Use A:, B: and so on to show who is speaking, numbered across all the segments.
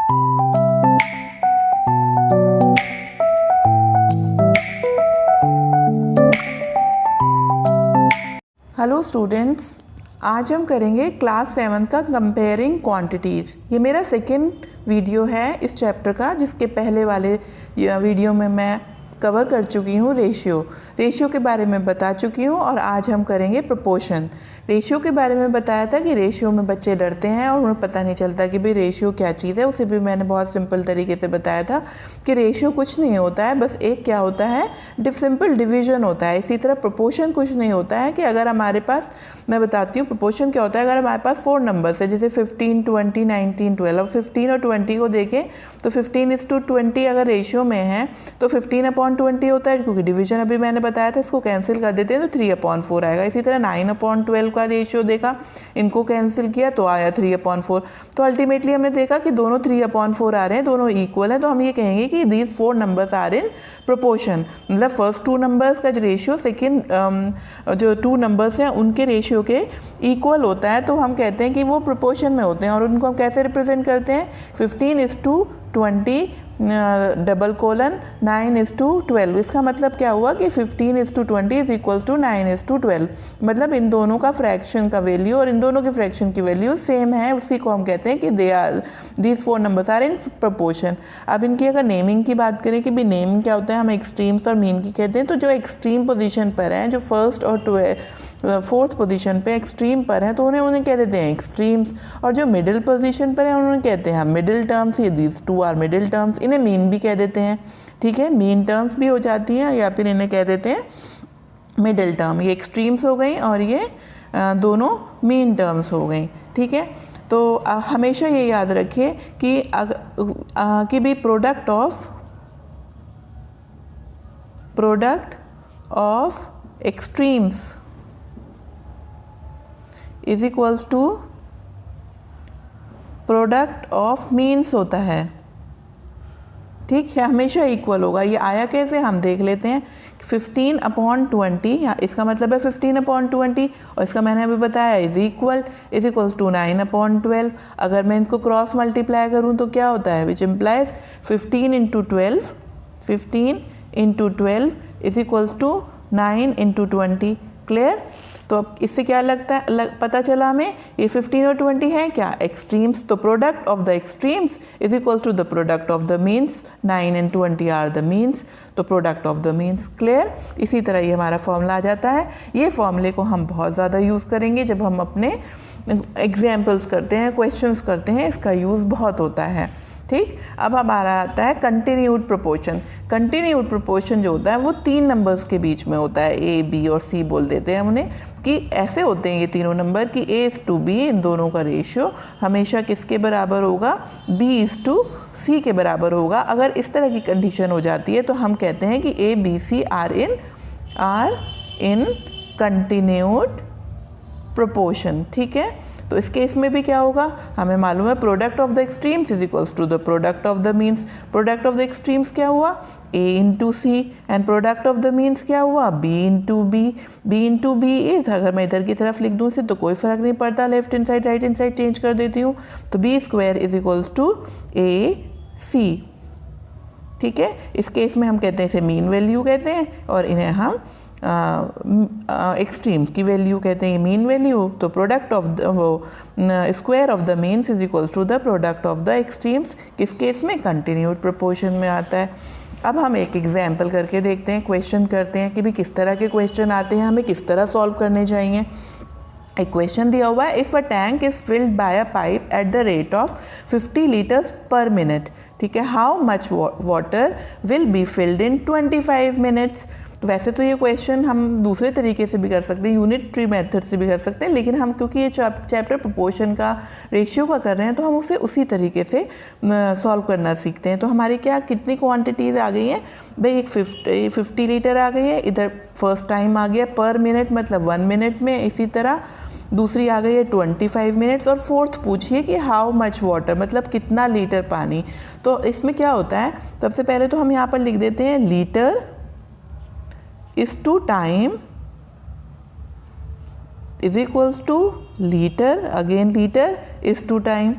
A: Hello students, आज हम करेंगे क्लास 7 का कंपेयरिंग क्वांटिटीज़। ये मेरा सेकेंड वीडियो है इस चैप्टर का, जिसके पहले वाले वीडियो में मैं कवर कर चुकी हूँ रेशियो के बारे में बता चुकी हूँ। और आज हम करेंगे प्रोपोर्शन। रेशियो के बारे में बताया था कि रेशियो में बच्चे डरते हैं और उन्हें पता नहीं चलता कि भाई रेशियो क्या चीज़ है। उसे भी मैंने बहुत सिंपल तरीके से बताया था कि रेशियो कुछ नहीं होता है, बस एक क्या होता है, सिंपल डिवीजन होता है। इसी तरह प्रोपोर्शन कुछ नहीं होता है कि अगर हमारे पास, मैं बताती हूँ प्रोपोर्शन क्या होता है। अगर हमारे पास 4 नंबर्स है, जैसे 15, 20, 19, 12, और 15 और 20 को देखें तो 15:20 अगर रेशियो में है तो 15/20 होता है, क्योंकि डिवीजन अभी मैंने बताया था। इसको कैंसिल कर देते हैं तो 3/4 आएगा। इसी तरह 9/12 का रेशियो देखा, इनको कैंसिल किया तो आया 3/4। तो अल्टीमेटली हमने देखा कि दोनों 3/4 आ रहे हैं, दोनों इक्वल हैं। तो हम ये कहेंगे कि these 4 numbers are in proportion. मतलब फर्स्ट 2 नंबर्स का जो रेशियो सेकेंड जो 2 नंबर्स हैं उनके रेशियो के इक्वल होता है। तो हम कहते हैं कि वो प्रोपोर्शन में होते हैं। और उनको हम कैसे रिप्रेजेंट करते हैं, 15:20 9:12। इसका मतलब क्या हुआ कि 15:20 इज इक्वल्स टू 9:12। मतलब इन दोनों का फ्रैक्शन का वैल्यू और इन दोनों के फ्रैक्शन की वैल्यू सेम है। उसी को हम कहते हैं कि these 4 numbers are in proportion. अब इनकी अगर नेमिंग की बात करें कि भी नेमिंग क्या होता है, हम एक्सट्रीम्स और मीन की कहते हैं। तो जो एक्सट्रीम पोजीशन पर हैं, जो फर्स्ट और 4th पोजीशन पे एक्सट्रीम पर हैं, तो उन्हें कह देते हैं एक्सट्रीम्स। और जो मिडिल पोजीशन पर हैं उन्हें कहते हैं मिडिल टर्म्स। ये दीज 2 आर मिडिल टर्म्स। इन्हें मीन भी कह देते हैं, ठीक है, मीन टर्म्स भी हो जाती हैं, या फिर इन्हें कह देते हैं मिडिल टर्म। ये एक्सट्रीम्स हो गई और ये दोनों मीन टर्म्स हो गई, ठीक है। तो हमेशा ये याद रखिए कि भी product of extremes is equals to product of means होता है, ठीक है, हमेशा इक्वल होगा। ये आया कैसे, हम देख लेते हैं। 15/20, या इसका मतलब है 15/20, और इसका मैंने अभी बताया इज इक्वल्स टू 9/12। अगर मैं इनको क्रॉस मल्टीप्लाई करूँ तो क्या होता है, which implies 15 × 12 is equals to 9 × 20। Clear. तो अब इससे क्या पता चला हमें, ये 15 और 20 हैं क्या, एक्सट्रीम्स। तो product of the extremes is equals to the product of the means. 9 and 20 are the means, तो product of the means. Clear. इसी तरह ये हमारा फॉर्मूला आ जाता है। ये फॉर्मूले को हम बहुत ज़्यादा यूज़ करेंगे जब हम अपने एग्जाम्पल्स करते हैं, क्वेश्चंस करते हैं, इसका यूज़ बहुत होता है, ठीक। अब हमारा आता है कंटिन्यूड प्रोपोर्शन। कंटिन्यूड प्रोपोर्शन जो होता है वो 3 नंबर्स के बीच में होता है, A, B और C बोल देते हैं उन्हें, कि ऐसे होते हैं ये तीनों नंबर कि A:B, इन दोनों का रेशियो हमेशा किसके बराबर होगा, B:C के बराबर होगा। अगर इस तरह की कंडीशन हो जाती है तो हम कहते हैं कि A, B, C are in continued proportion, ठीक है। तो इस केस में भी क्या होगा, हमें मालूम है product of the extremes is equals to the product of the means. Product of the extremes क्या हुआ, A × C, and product of the means क्या हुआ, B × B। B × B is, अगर मैं इधर की तरफ लिख दूँ इसे तो कोई फ़र्क नहीं पड़ता, left hand side right hand side change कर देती हूँ, तो B² is equals to AC, ठीक है। इस केस में हम कहते हैं इसे मीन वैल्यू कहते हैं, और इन्हें हम एक्सट्रीम्स की वैल्यू कहते हैं मीन वैल्यू। तो product of square of the means is equals to the product of the extremes. किस केस में, कंटिन्यूड प्रोपोर्शन में आता है। अब हम एक एग्जाम्पल करके देखते हैं, क्वेश्चन करते हैं कि भी किस तरह के क्वेश्चन आते हैं, हमें किस तरह सॉल्व करने चाहिए। एक क्वेश्चन दिया हुआ है, if a tank is filled by a pipe at the rate of 50 litres पर मिनट, ठीक है, how much water will be filled in 25 minutes. तो वैसे तो ये क्वेश्चन हम दूसरे तरीके से भी कर सकते हैं, यूनिटरी मेथड से भी कर सकते हैं, लेकिन हम क्योंकि ये चैप्टर प्रोपोर्शन का, रेशियो का कर रहे हैं, तो हम उसे उसी तरीके से सॉल्व करना सीखते हैं। तो हमारी क्या कितनी क्वांटिटीज़ आ गई हैं भाई, एक 50 लीटर आ गई है, इधर फर्स्ट टाइम आ गया पर मिनट मतलब 1 मिनट में, इसी तरह दूसरी आ गई है 25 मिनट्स, और फोर्थ पूछिए कि हाउ मच वाटर, मतलब कितना लीटर पानी। तो इसमें क्या होता है, सबसे पहले तो हम यहाँ पर लिख देते हैं litre is to time is equals to liter, again liter is to time,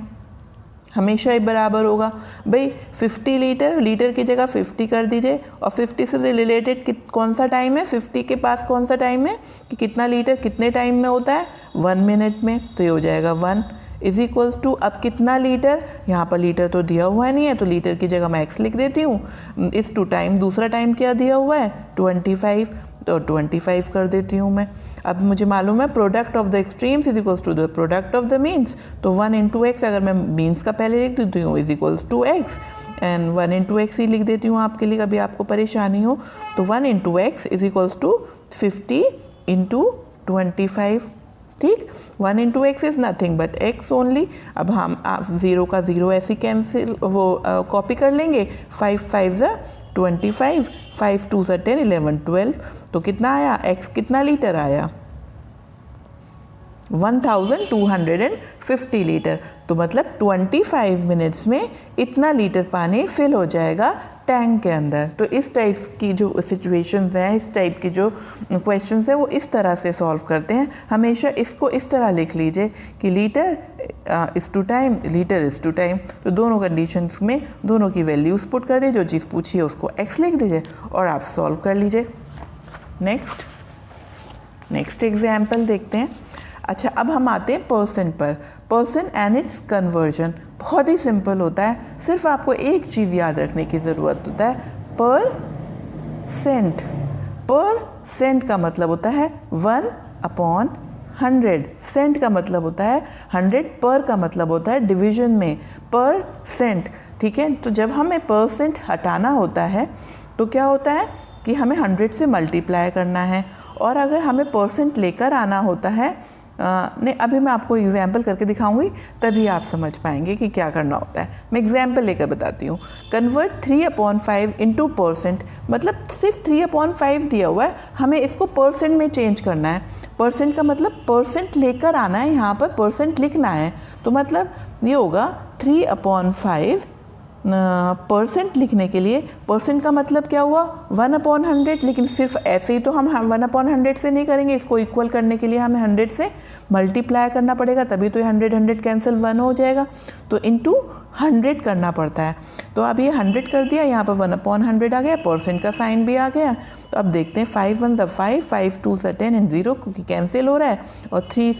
A: हमेशा ही बराबर होगा। भाई 50 लीटर, लीटर की जगह 50 कर दीजिए, और 50 से रिलेटेड कौन सा टाइम है, 50 के पास कौन सा टाइम है कि कितना लीटर कितने टाइम में होता है, 1 मिनट में। तो ये हो जाएगा 1 इज इक्वल्स टू, अब कितना लीटर, यहाँ पर लीटर तो दिया हुआ नहीं है तो लीटर की जगह मैं x लिख देती हूँ, इस टू टाइम, दूसरा टाइम क्या दिया हुआ है 25, तो 25 कर देती हूँ मैं। अब मुझे मालूम है product of the extremes is equals to the product of the means, तो 1 इंटू एक्स, अगर मैं मीन्स का पहले लिख देती हूँ is equals to x, and 1 into x ही लिख देती हूँ आपके लिए, कभी आपको परेशानी हो तो 1 into x is equals to 50 into 25, ठीक। 1 into x is nothing but x only. अब हम ज़ीरो का ज़ीरो ऐसे कैंसिल वो कॉपी कर लेंगे, 5 5 ज़ा 25, 5 2 ज़ा 10, 11 12, तो कितना आया, एक्स कितना लीटर आया 1250 लीटर। तो मतलब 25 मिनट्स में इतना लीटर पानी फिल हो जाएगा टैंक के अंदर। तो इस टाइप की जो सिचुएशंस हैं, इस टाइप की जो क्वेश्चंस हैं वो इस तरह से सॉल्व करते हैं। हमेशा इसको इस तरह लिख लीजिए कि litre is to time, litre is to time. तो दोनों कंडीशंस में दोनों की वैल्यूज़ पुट कर दीजिए, जो चीज़ पूछिए उसको x लिख दीजिए और आप सॉल्व कर लीजिए। नेक्स्ट एग्जाम्पल देखते हैं। अच्छा, अब हम आते हैं परसेंट पर। परसेंट एंड इट्स कन्वर्जन बहुत ही सिंपल होता है, सिर्फ आपको एक चीज़ याद रखने की ज़रूरत होता है, पर सेंट। पर सेंट का मतलब होता है 1/100, सेंट का मतलब होता है 100, पर का मतलब होता है डिवीजन में, पर सेंट, ठीक है। तो जब हमें परसेंट हटाना होता है तो क्या होता है कि हमें 100 से मल्टीप्लाई करना है, और अगर हमें परसेंट लेकर आना होता है, नहीं अभी मैं आपको एग्जाम्पल करके दिखाऊंगी तभी आप समझ पाएंगे कि क्या करना होता है। मैं एग्जाम्पल लेकर बताती हूँ। कन्वर्ट 3/5 इंटू परसेंट, मतलब सिर्फ 3/5 दिया हुआ है, हमें इसको परसेंट में चेंज करना है। परसेंट का मतलब परसेंट लेकर आना है, यहाँ पर परसेंट लिखना है, तो मतलब ये होगा 3/5। परसेंट लिखने के लिए परसेंट का मतलब क्या हुआ 1/100, लेकिन सिर्फ ऐसे ही तो हम 1/100 से नहीं करेंगे, इसको इक्वल करने के लिए हमें 100 से मल्टीप्लाई करना पड़ेगा, तभी तो ये 100 कैंसिल 1 हो जाएगा, तो इंटू 100 करना पड़ता है। तो अब ये 100 कर दिया, यहाँ पर 1/100 आ गया, परसेंट का साइन भी आ गया। तो अब देखते हैं 5 1 ज़ा 5, 5 2 ज़ा 10 एंड 0 क्योंकि कैंसिल हो रहा है, और 3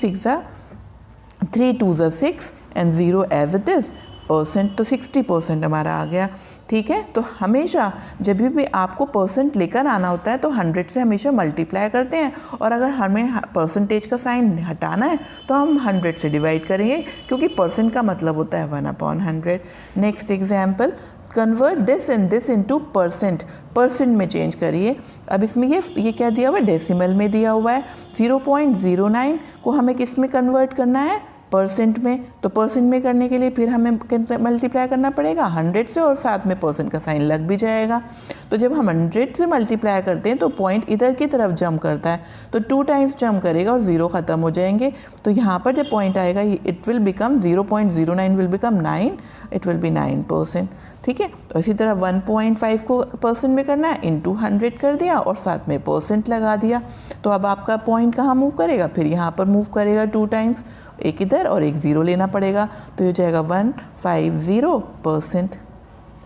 A: 2 ज़ा 6 and 0 as it is. Percent तो 60% हमारा आ गया, ठीक है। तो हमेशा जब भी आपको परसेंट लेकर आना होता है तो 100 से हमेशा मल्टीप्लाई करते हैं, और अगर हमें परसेंटेज का साइन हटाना है तो हम 100 से डिवाइड करेंगे, क्योंकि परसेंट का मतलब होता है 1/100। Next example, convert this and this into percent, percent में चेंज करिए। अब इसमें ये क्या दिया हुआ है, डेसिमल में दिया हुआ है। 0.09 को हमें किस में कन्वर्ट करना है, परसेंट में। तो परसेंट में करने के लिए फिर हमें मल्टीप्लाई करना पड़ेगा 100 से, और साथ में परसेंट का साइन लग भी जाएगा। तो जब हम 100 से मल्टीप्लाई करते हैं तो पॉइंट इधर की तरफ जंप करता है, तो 2 टाइम्स जंप करेगा और 0 ख़त्म हो जाएंगे। तो यहाँ पर जब पॉइंट आएगा it will become 0.09 will become 9, it will be 9%, ठीक है। तो इसी तरह 1.5 को परसेंट में करना है, इंटू 100 कर दिया और साथ में परसेंट लगा दिया। तो अब आपका पॉइंट कहाँ मूव करेगा, फिर यहाँ पर मूव करेगा 2 टाइम्स, एक इधर और एक 0 लेना पड़ेगा, तो ये जाएगा 150%,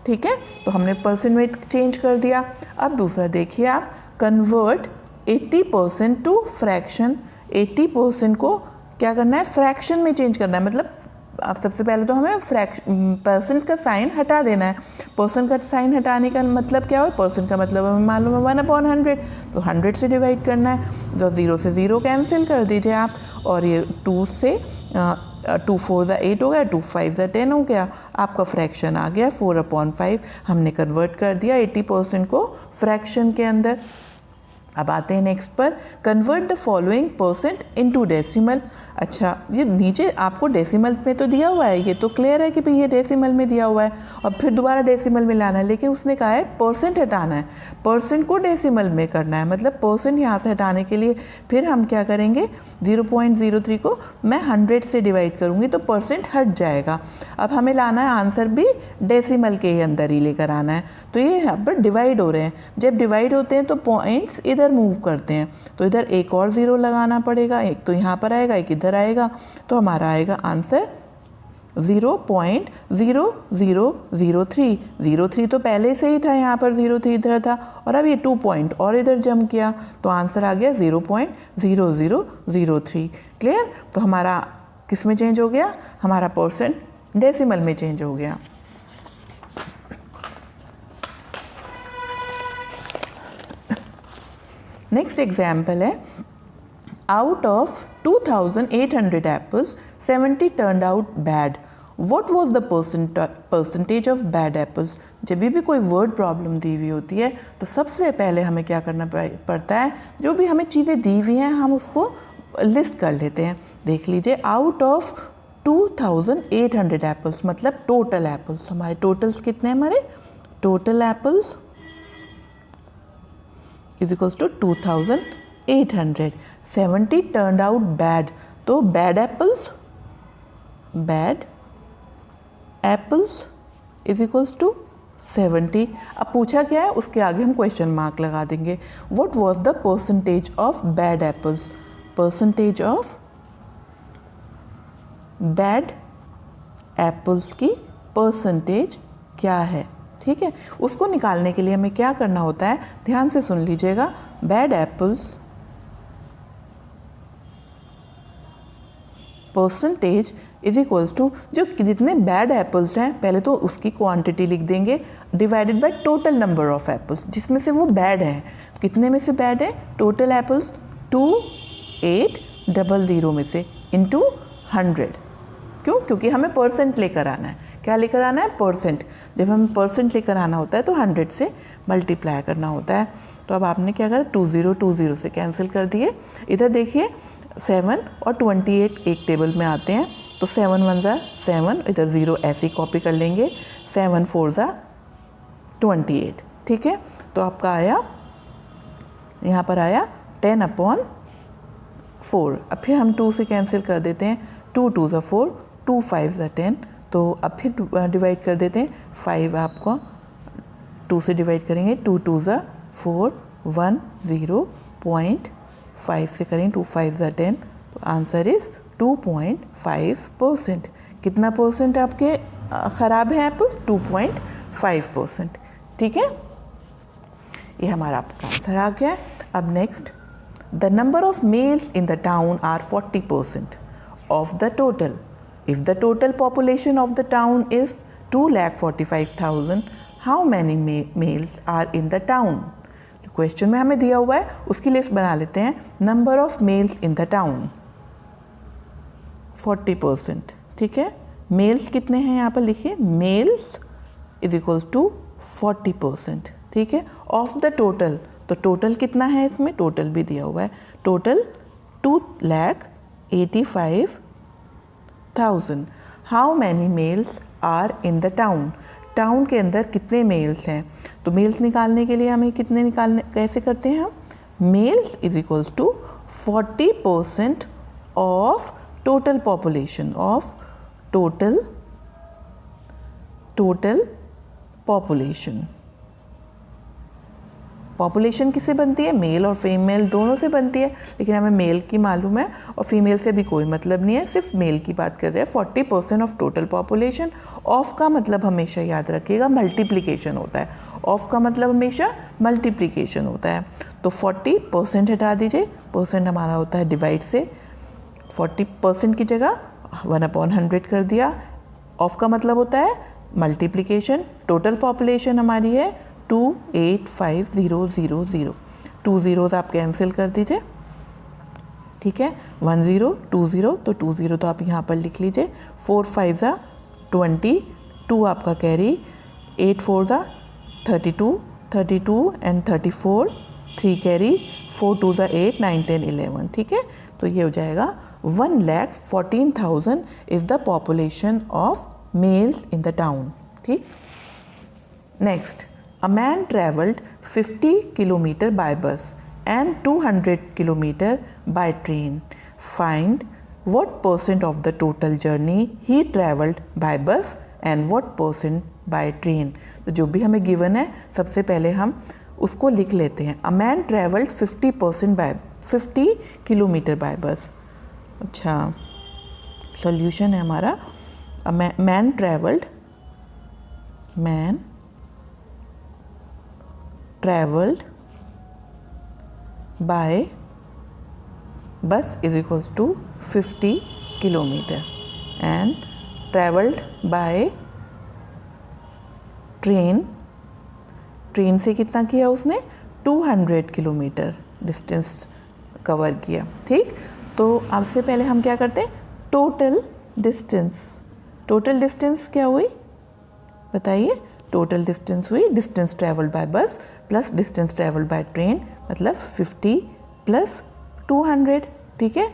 A: ठीक है। तो हमने परसेंट में चेंज कर दिया। अब दूसरा देखिए आप, कन्वर्ट 80% टू फ्रैक्शन। 80% को क्या करना है, फ्रैक्शन में चेंज करना है। मतलब अब सबसे पहले तो हमें परसेंट का साइन हटा देना है। परसेंट का साइन हटाने का मतलब क्या हो, परसेंट का मतलब हमें मालूम है 1/100, तो 100 से डिवाइड करना है। तो 0 से 0 कैंसिल कर दीजिए आप, और ये 2 से 2 4 ज़ा 8 हो गया, 2 5 ज़ा 10 हो गया, आपका फ्रैक्शन आ गया 4/5। हमने कन्वर्ट कर दिया 80% को फ्रैक्शन के अंदर। अब आते हैं नेक्स्ट पर, convert the following percent into decimal. अच्छा, ये नीचे आपको डेसिमल में तो दिया हुआ है, ये तो क्लियर है कि भाई ये डेसिमल में दिया हुआ है, और फिर दोबारा डेसिमल में लाना है, लेकिन उसने कहा है परसेंट हटाना है, परसेंट को डेसिमल में करना है। मतलब परसेंट यहाँ से हटाने के लिए फिर हम क्या करेंगे, 0.03 को मैं 100 से डिवाइड करूँगी तो परसेंट हट जाएगा। अब हमें लाना है आंसर भी डेसिमल के ही अंदर ही लेकर आना है। तो ये यहाँ पर डिवाइड हो रहे हैं, जब डिवाइड होते हैं तो पॉइंट्स इधर मूव करते हैं, तो इधर एक और 0 लगाना पड़ेगा, एक तो यहाँ पर आएगा, एक इधर आएगा, तो हमारा आएगा आंसर 0.0003, 03 तो पहले से ही था, यहाँ पर 03 इधर था, और अब ये 2 पॉइंट और इधर जंप किया तो आंसर आ गया 0.0003। क्लियर? तो हमारा किस में चेंज हो गया? हमारा परसेंट डेसिमल में चेंज हो गया। नेक्स्ट एग्जाम्पल है, out of 2800 apples 70 turned out bad, what was the percentage of bad apples. जब भी कोई वर्ड प्रॉब्लम दी हुई होती है तो सबसे पहले हमें क्या करना पड़ता है, जो भी हमें चीज़ें दी हुई हैं हम उसको लिस्ट कर लेते हैं। देख लीजिए, आउट ऑफ 2800 एप्पल्स मतलब टोटल एप्पल्स, हमारे टोटल्स कितने हैं? हमारे total apples is equals to 2800। 70 turned out bad, तो bad apples is equals to 70। अब पूछा क्या है, उसके आगे हम क्वेश्चन मार्क लगा देंगे। What was the percentage of bad apples, percentage of bad apples की परसेंटेज क्या है? ठीक है, उसको निकालने के लिए हमें क्या करना होता है, ध्यान से सुन लीजिएगा। Bad apples percentage is equals to, जो जितने बैड एप्पल्स हैं पहले तो उसकी क्वांटिटी लिख देंगे divided by total number of apples जिसमें से वो बैड हैं। कितने में से बैड है? टोटल एप्पल्स 2800 में से इंटू 100। क्यों? क्योंकि हमें परसेंट लेकर आना है। क्या लेकर आना है? परसेंट। जब हमें परसेंट लेकर आना होता है तो 100 से मल्टीप्लाई करना होता है। तो अब आपने क्या करा, 20 से कैंसिल कर दिए। इधर देखिए 7 और 28 एक टेबल में आते हैं, तो 7 1 ज़ा 7, इधर 0 ऐसे ही कॉपी कर लेंगे, 7 4 ज़ा 28। ठीक है, तो आपका आया, यहाँ पर आया 10/4। अब फिर हम 2 से कैंसिल कर देते हैं, 2 2 ज़ा 4, 2 5 ज़ा 10। तो अब फिर डिवाइड कर देते हैं, 5 आपको 2 से डिवाइड करेंगे, 2 2 ज़ा 4, 1 0.5 से करेंगे, 2 5 ज़ा 10, तो आंसर इज़ 2.5%। कितना परसेंट आपके ख़राब है एप्पल्स? 2.5%। ठीक है, ये हमारा आपका आंसर आ गया। अब next, the number of males in the town are 40% of the total. If the total population of the town is 2,45,000, how many males are in the town? जो क्वेश्चन में हमें दिया हुआ है उसकी लिस्ट बना लेते हैं। Number of males in the town 40%। ठीक है, मेल्स कितने हैं यहाँ पर लिखिए, मेल्स इज इक्वल्स टू 40%। ठीक है, ऑफ द टोटल, तो टोटल कितना है इसमें, टोटल भी दिया हुआ है, total 2,85,000। How many males are in the town, town के अंदर कितने मेल्स हैं। तो मेल्स निकालने के लिए हमें कितने निकालने, कैसे करते हैं हम, males is equals to 40% of total population, of total population. Population किससे बनती है, मेल और फीमेल दोनों से बनती है, लेकिन हमें मेल की मालूम है और फीमेल से भी कोई मतलब नहीं है, सिर्फ मेल की बात कर रहे हैं। 40% ऑफ टोटल पॉपुलेशन। ऑफ का मतलब हमेशा याद रखिएगा मल्टीप्लिकेशन होता है, ऑफ का मतलब हमेशा मल्टीप्लिकेशन होता है। तो 40% हटा दीजिए, परसेंट हमारा होता है डिवाइड से, 40% की जगह 1/100 कर दिया। ऑफ का मतलब होता है मल्टीप्लिकेशन। टोटल पॉपुलेशन हमारी है 285,000, 2 zeros आप कैंसिल कर दीजिए। ठीक है, 1 0 2 0, तो 2 0 तो आप यहाँ पर लिख लीजिए। 4 5 ज़ा 20, 2 आपका कैरी, 8 4 ज़ा 32, 32 एंड 34, 3 कैरी, 4 2 ज़ा 8, 9 10 11। ठीक है, तो ये हो जाएगा 1,14,000 is the population of males in the town. ठीक, next, a man traveled 50 kilometer by bus and 200 kilometer by train. Find what percent of the total journey he traveled by bus and what percent by train. तो जो भी हमें given है सबसे पहले हम उसको लिख लेते हैं। A man traveled 50 kilometre by bus। अच्छा, सॉल्यूशन है हमारा man travelled by bus is equals to 50 kilometre and travelled by train से कितना किया उसने 200 किलोमीटर डिस्टेंस कवर किया। ठीक, तो अब से पहले हम क्या करते हैं, टोटल डिस्टेंस क्या हुई बताइए। टोटल डिस्टेंस हुई डिस्टेंस ट्रैवल्ड बाय बस plus distance travelled by train, मतलब 50 प्लस 200। ठीक है,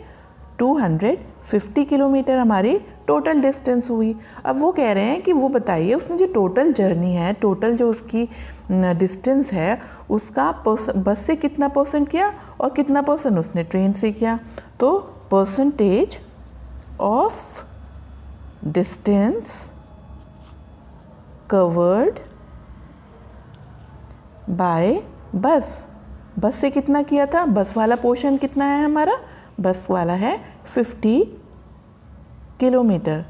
A: 250 किलोमीटर हमारी टोटल डिस्टेंस हुई। अब वो कह रहे हैं कि वो बताइए उसने जो टोटल जर्नी है, टोटल जो उसकी डिस्टेंस है उसका बस से कितना परसेंट किया और कितना परसेंट उसने ट्रेन से किया। तो percentage of distance covered by बस से कितना किया था, बस वाला पोर्शन कितना है हमारा, बस वाला है 50 किलोमीटर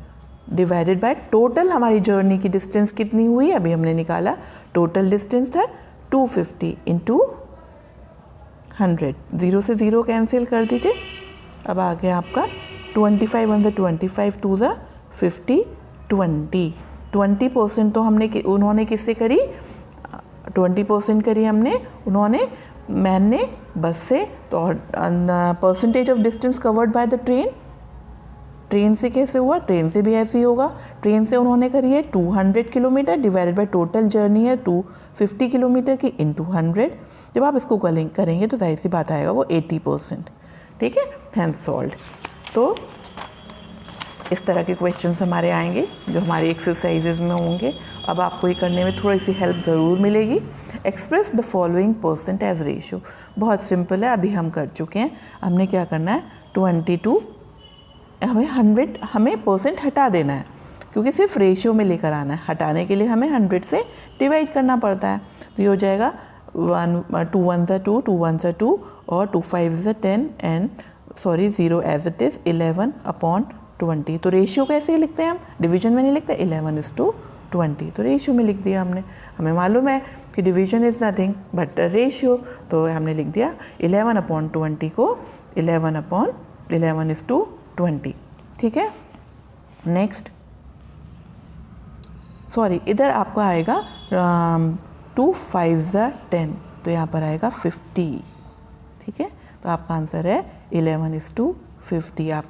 A: डिवाइडेड बाय टोटल हमारी जर्नी की डिस्टेंस कितनी हुई, अभी हमने निकाला। टोटल डिस्टेंस था 250 इंटू 100, 0 से 0 कैंसिल कर दीजिए। अब आ गया आपका 25 ऑन द 25 टू द 50, 20% तो उन्होंने किससे करी, 20% करी हमने, उन्होंने मैन ने बस से। तो percentage of distance covered by the train से कैसे हुआ, ट्रेन से भी ऐसे ही होगा। ट्रेन से उन्होंने करी है 200 kilometre divided by total journey है 250 किलोमीटर की इंटू 100। जब आप इसको करेंगे तो जाहिर सी बात आएगा वो 80%। ठीक है, हैंस सॉल्व्ड। तो इस तरह के क्वेश्चंस हमारे आएंगे जो हमारी एक्सरसाइजेज में होंगे। अब आपको ये करने में थोड़ी सी हेल्प ज़रूर मिलेगी। Express the following percent as ratio, बहुत सिंपल है, अभी हम कर चुके हैं। हमने क्या करना है, 22 हमें परसेंट हटा देना है क्योंकि सिर्फ रेशियो में लेकर आना है। हटाने के लिए हमें 100 से डिवाइड करना पड़ता है। तो ये हो जाएगा 2 1 2, 2 1 2 और 2 5 10 एंड 0 एज इट इज़ 11/20। तो रेशियो कैसे लिखते हैं हम, डिवीजन में नहीं लिखते, 11:20। तो रेशियो में लिख दिया हमने। हमें मालूम है कि division is nothing but ratio, तो हमने लिख दिया 11/20 को 11/11:20। ठीक है, नेक्स्ट इधर आपका आएगा 2 5 10, तो यहाँ पर आएगा 50। ठीक है, तो आपका आंसर है 11:50। आप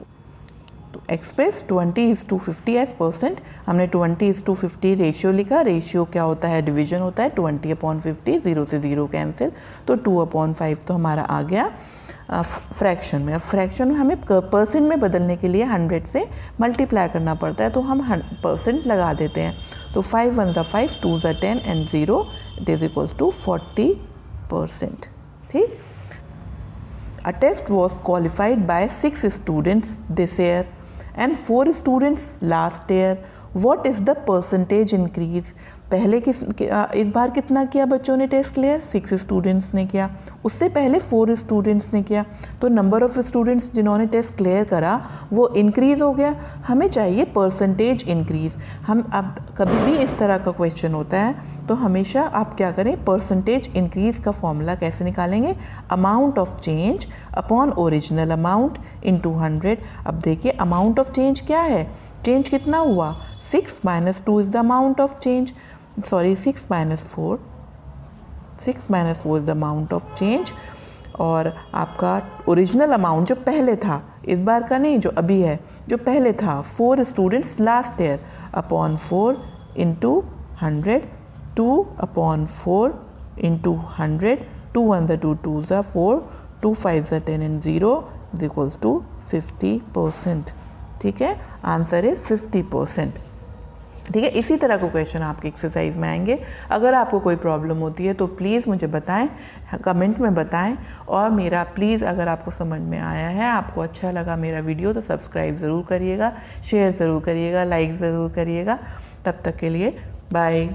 A: तो एक्सप्रेस 20:50 एज परसेंट। हमने 20:50 रेशियो लिखा। रेशियो क्या होता है, डिवीजन होता है 20/50, 0 से 0 कैंसिल। तो 2/5 तो हमारा आ गया फ्रैक्शन में। अब फ्रैक्शन में हमें परसेंट में बदलने के लिए 100 से मल्टीप्लाई करना पड़ता है, तो हम परसेंट लगा देते हैं। तो 5 1 5, 2 10 and 0 it is equals to 40%। ठीक, A test was qualified by 6 students this year and 4 students last year. What is the percentage increase? पहले इस बार कितना किया बच्चों ने टेस्ट क्लियर, 6 स्टूडेंट्स ने किया। उससे पहले 4 स्टूडेंट्स ने किया। तो नंबर ऑफ़ स्टूडेंट्स जिन्होंने टेस्ट क्लियर करा वो इंक्रीज़ हो गया। हमें चाहिए परसेंटेज इंक्रीज़। हम अब कभी भी इस तरह का क्वेश्चन होता है तो हमेशा आप क्या करें, परसेंटेज इंक्रीज़ का फॉर्मूला कैसे निकालेंगे, amount of change upon original amount into 100। अब देखिए अमाउंट ऑफ चेंज क्या है, चेंज कितना हुआ, 6 - 2 is the amount of change, 6 - 4 is the amount of change. और आपका ओरिजिनल अमाउंट जो पहले था, इस बार का नहीं, जो अभी है, जो पहले था 4 students last year upon 4 into 100, 2/4 into 100, 2 1 2 2 4, 2 5 10 and 0 is equals to 50%। ठीक है, आंसर इज 50%। ठीक है, इसी तरह के क्वेश्चन आपके एक्सरसाइज में आएंगे। अगर आपको कोई प्रॉब्लम होती है तो प्लीज़ मुझे बताएं, कमेंट में बताएं। और मेरा प्लीज़ अगर आपको समझ में आया है, आपको अच्छा लगा मेरा वीडियो, तो सब्सक्राइब ज़रूर करिएगा, शेयर ज़रूर करिएगा, लाइक ज़रूर करिएगा। तब तक के लिए बाय।